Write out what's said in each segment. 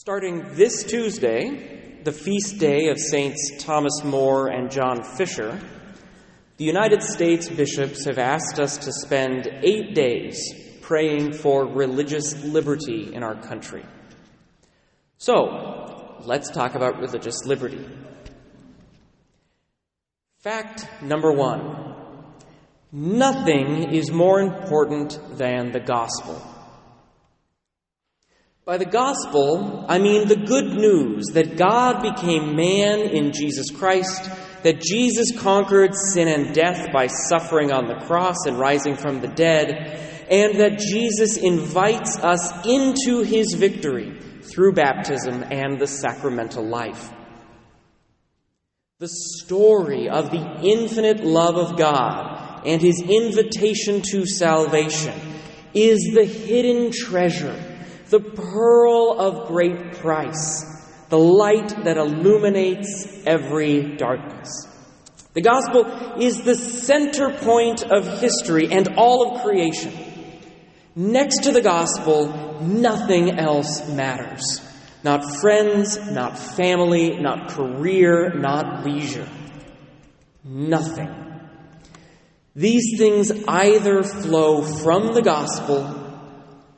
Starting this Tuesday, the feast day of Saints Thomas More and John Fisher, the United States bishops have asked us to spend 8 days praying for religious liberty in our country. So, let's talk about religious liberty. Fact number 1. Nothing is more important than the gospel. By the gospel, I mean the good news that God became man in Jesus Christ, that Jesus conquered sin and death by suffering on the cross and rising from the dead, and that Jesus invites us into his victory through baptism and the sacramental life. The story of the infinite love of God and his invitation to salvation is the hidden treasure, the pearl of great price, the light that illuminates every darkness. The gospel is the center point of history and all of creation. Next to the gospel, nothing else matters. Not friends, not family, not career, not leisure. Nothing. These things either flow from the gospel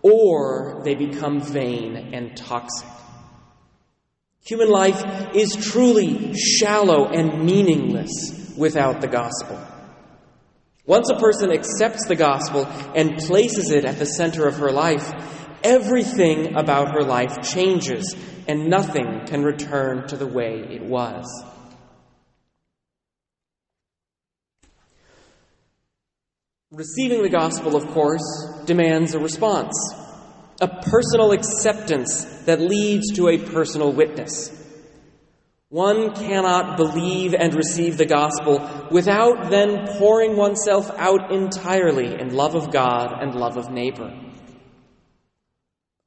or they become vain and toxic. Human life is truly shallow and meaningless without the gospel. Once a person accepts the gospel and places it at the center of her life, everything about her life changes, and nothing can return to the way it was. Receiving the gospel, of course, demands a response, a personal acceptance that leads to a personal witness. One cannot believe and receive the gospel without then pouring oneself out entirely in love of God and love of neighbor.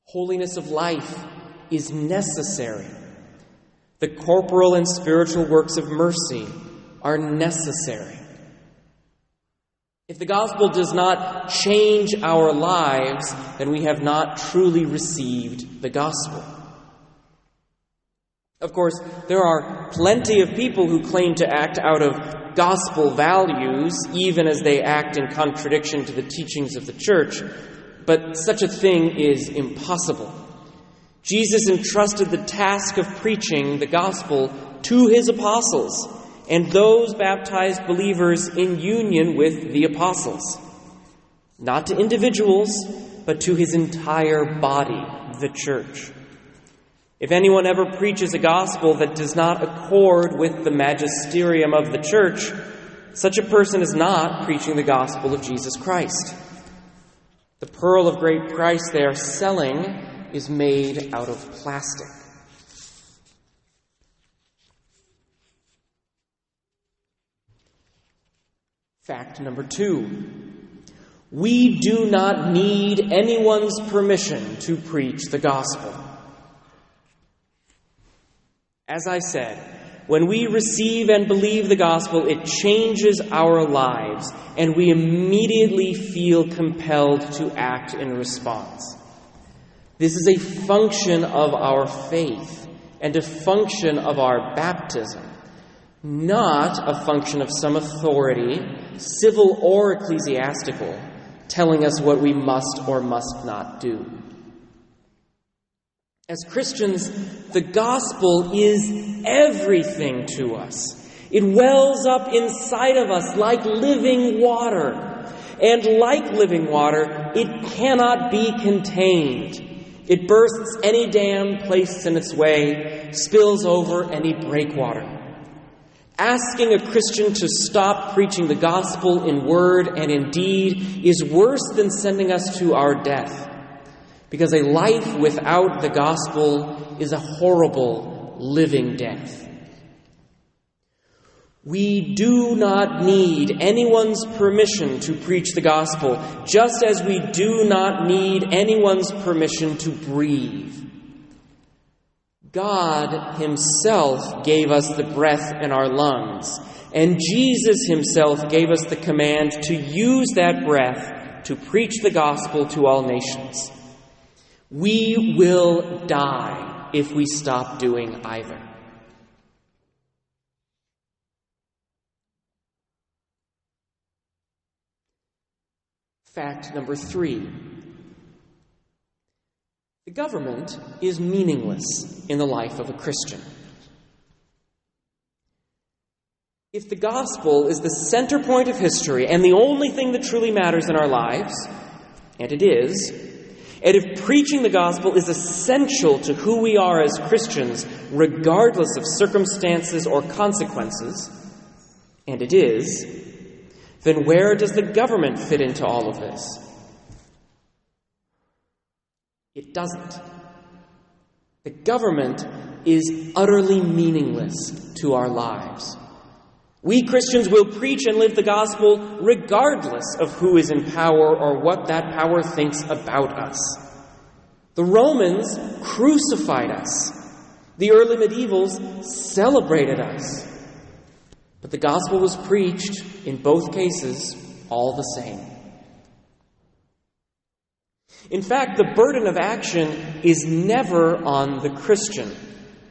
Holiness of life is necessary. The corporal and spiritual works of mercy are necessary. If the gospel does not change our lives, then we have not truly received the gospel. Of course, there are plenty of people who claim to act out of gospel values, even as they act in contradiction to the teachings of the church, but such a thing is impossible. Jesus entrusted the task of preaching the gospel to his apostles, and those baptized believers in union with the apostles. Not to individuals, but to his entire body, the church. If anyone ever preaches a gospel that does not accord with the magisterium of the church, such a person is not preaching the gospel of Jesus Christ. The pearl of great price they are selling is made out of plastic. Fact number 2. We do not need anyone's permission to preach the gospel. As I said, when we receive and believe the gospel, it changes our lives, and we immediately feel compelled to act in response. This is a function of our faith and a function of our baptism, not a function of some authority, civil or ecclesiastical, telling us what we must or must not do. As Christians, the gospel is everything to us. It wells up inside of us like living water. And like living water, it cannot be contained. It bursts any dam placed in its way, spills over any breakwater. Asking a Christian to stop preaching the gospel in word and in deed is worse than sending us to our death, because a life without the gospel is a horrible living death. We do not need anyone's permission to preach the gospel, just as we do not need anyone's permission to breathe. God himself gave us the breath in our lungs, and Jesus himself gave us the command to use that breath to preach the gospel to all nations. We will die if we stop doing either. Fact number 3. The government is meaningless in the life of a Christian. If the gospel is the center point of history and the only thing that truly matters in our lives, and it is, and if preaching the gospel is essential to who we are as Christians, regardless of circumstances or consequences, and it is, then where does the government fit into all of this? It doesn't. The government is utterly meaningless to our lives. We Christians will preach and live the gospel regardless of who is in power or what that power thinks about us. The Romans crucified us. The early medievals celebrated us. But the gospel was preached, in both cases, all the same. In fact, the burden of action is never on the Christian,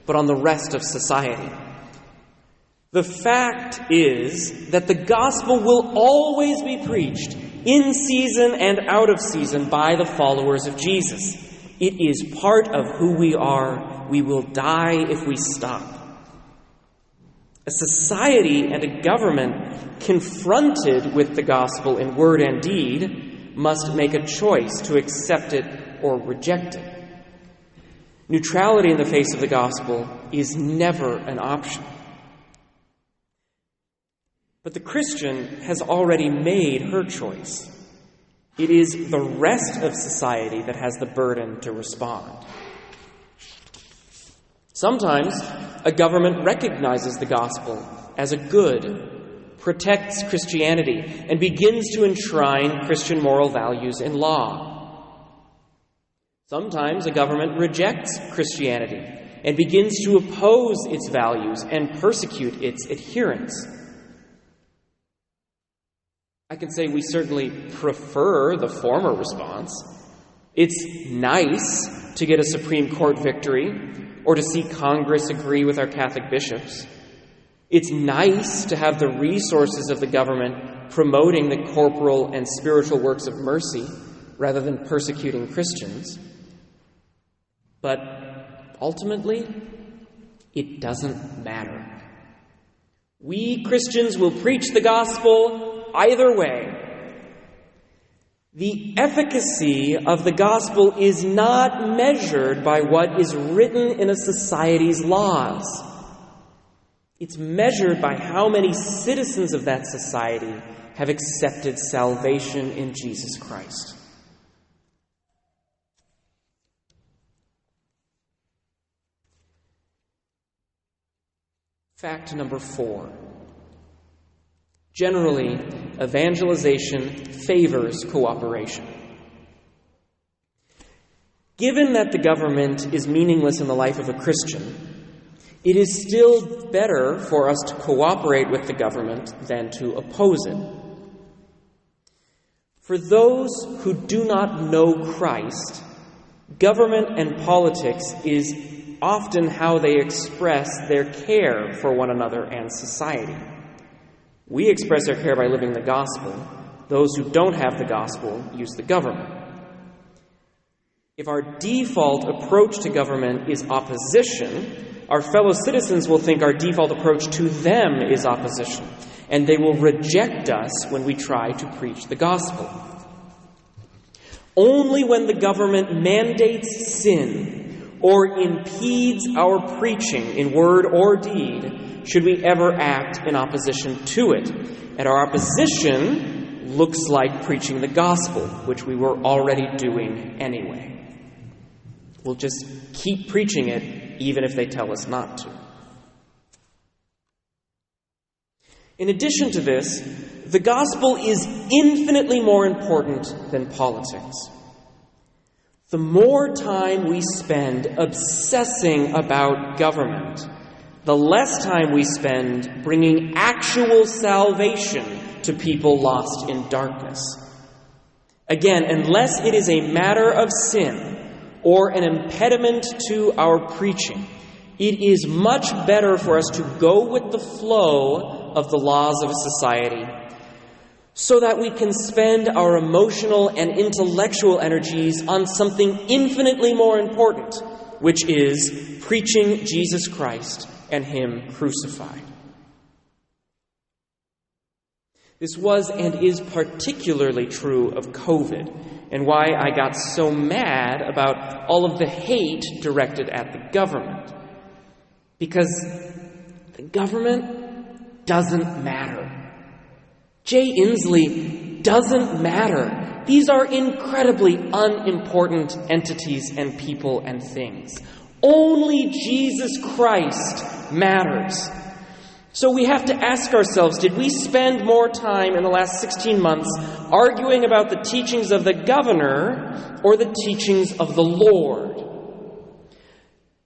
but on the rest of society. The fact is that the gospel will always be preached in season and out of season by the followers of Jesus. It is part of who we are. We will die if we stop. A society and a government confronted with the gospel in word and deed must make a choice to accept it or reject it. Neutrality in the face of the gospel is never an option. But the Christian has already made her choice. It is the rest of society that has the burden to respond. Sometimes a government recognizes the gospel as a good, protects Christianity, and begins to enshrine Christian moral values in law. Sometimes a government rejects Christianity and begins to oppose its values and persecute its adherents. I can say we certainly prefer the former response. It's nice to get a Supreme Court victory or to see Congress agree with our Catholic bishops. It's nice to have the resources of the government promoting the corporal and spiritual works of mercy rather than persecuting Christians. But ultimately, it doesn't matter. We Christians will preach the gospel either way. The efficacy of the gospel is not measured by what is written in a society's laws. It's measured by how many citizens of that society have accepted salvation in Jesus Christ. Fact number 4. Generally, evangelization favors cooperation. Given that the government is meaningless in the life of a Christian, it is still better for us to cooperate with the government than to oppose it. For those who do not know Christ, government and politics is often how they express their care for one another and society. We express our care by living the gospel. Those who don't have the gospel use the government. If our default approach to government is opposition, our fellow citizens will think our default approach to them is opposition, and they will reject us when we try to preach the gospel. Only when the government mandates sin or impedes our preaching in word or deed should we ever act in opposition to it. And our opposition looks like preaching the gospel, which we were already doing anyway. We'll just keep preaching it, even if they tell us not to. In addition to this, the gospel is infinitely more important than politics. The more time we spend obsessing about government, the less time we spend bringing actual salvation to people lost in darkness. Again, unless it is a matter of sin, or an impediment to our preaching. It is much better for us to go with the flow of the laws of society so that we can spend our emotional and intellectual energies on something infinitely more important, which is preaching Jesus Christ and Him crucified. This was and is particularly true of COVID, and why I got so mad about all of the hate directed at the government. Because the government doesn't matter. Jay Inslee doesn't matter. These are incredibly unimportant entities and people and things. Only Jesus Christ matters. So we have to ask ourselves, did we spend more time in the last 16 months arguing about the teachings of the governor or the teachings of the Lord?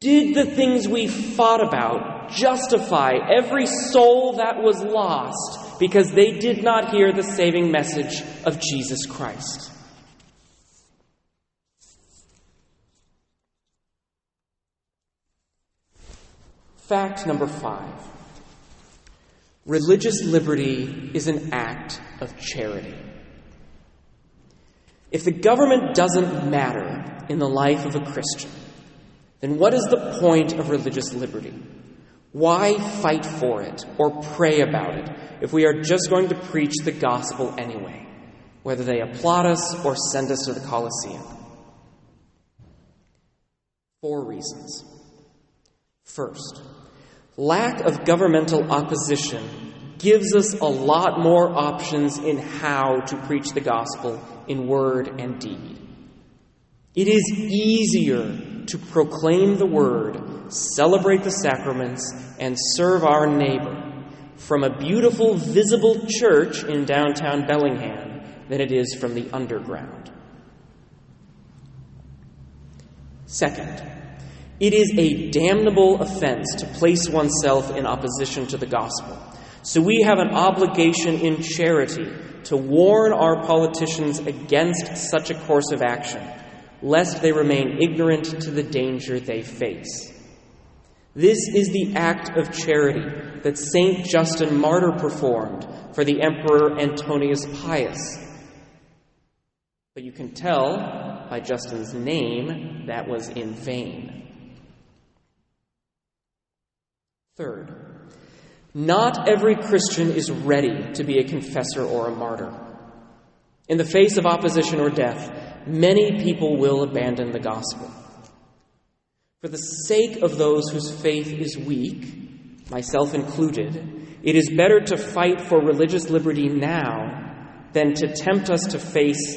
Did the things we fought about justify every soul that was lost because they did not hear the saving message of Jesus Christ? Fact number 5. Religious liberty is an act of charity. If the government doesn't matter in the life of a Christian, then what is the point of religious liberty? Why fight for it or pray about it if we are just going to preach the gospel anyway, whether they applaud us or send us to the Colosseum? 4 reasons. First, lack of governmental opposition gives us a lot more options in how to preach the gospel in word and deed. It is easier to proclaim the word, celebrate the sacraments, and serve our neighbor from a beautiful, visible church in downtown Bellingham than it is from the underground. Second, it is a damnable offense to place oneself in opposition to the gospel. So we have an obligation in charity to warn our politicians against such a course of action, lest they remain ignorant to the danger they face. This is the act of charity that Saint Justin Martyr performed for the Emperor Antonius Pius. But you can tell by Justin's name that was in vain. Third, not every Christian is ready to be a confessor or a martyr. In the face of opposition or death, many people will abandon the gospel. For the sake of those whose faith is weak, myself included, it is better to fight for religious liberty now than to face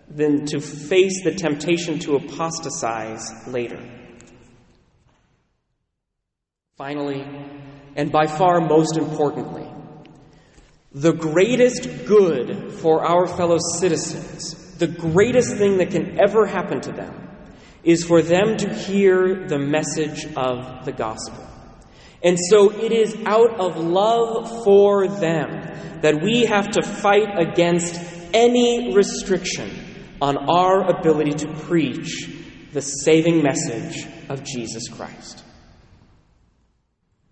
the temptation to apostatize later. Finally, and by far most importantly, the greatest good for our fellow citizens, the greatest thing that can ever happen to them, is for them to hear the message of the gospel. And so it is out of love for them that we have to fight against any restriction on our ability to preach the saving message of Jesus Christ.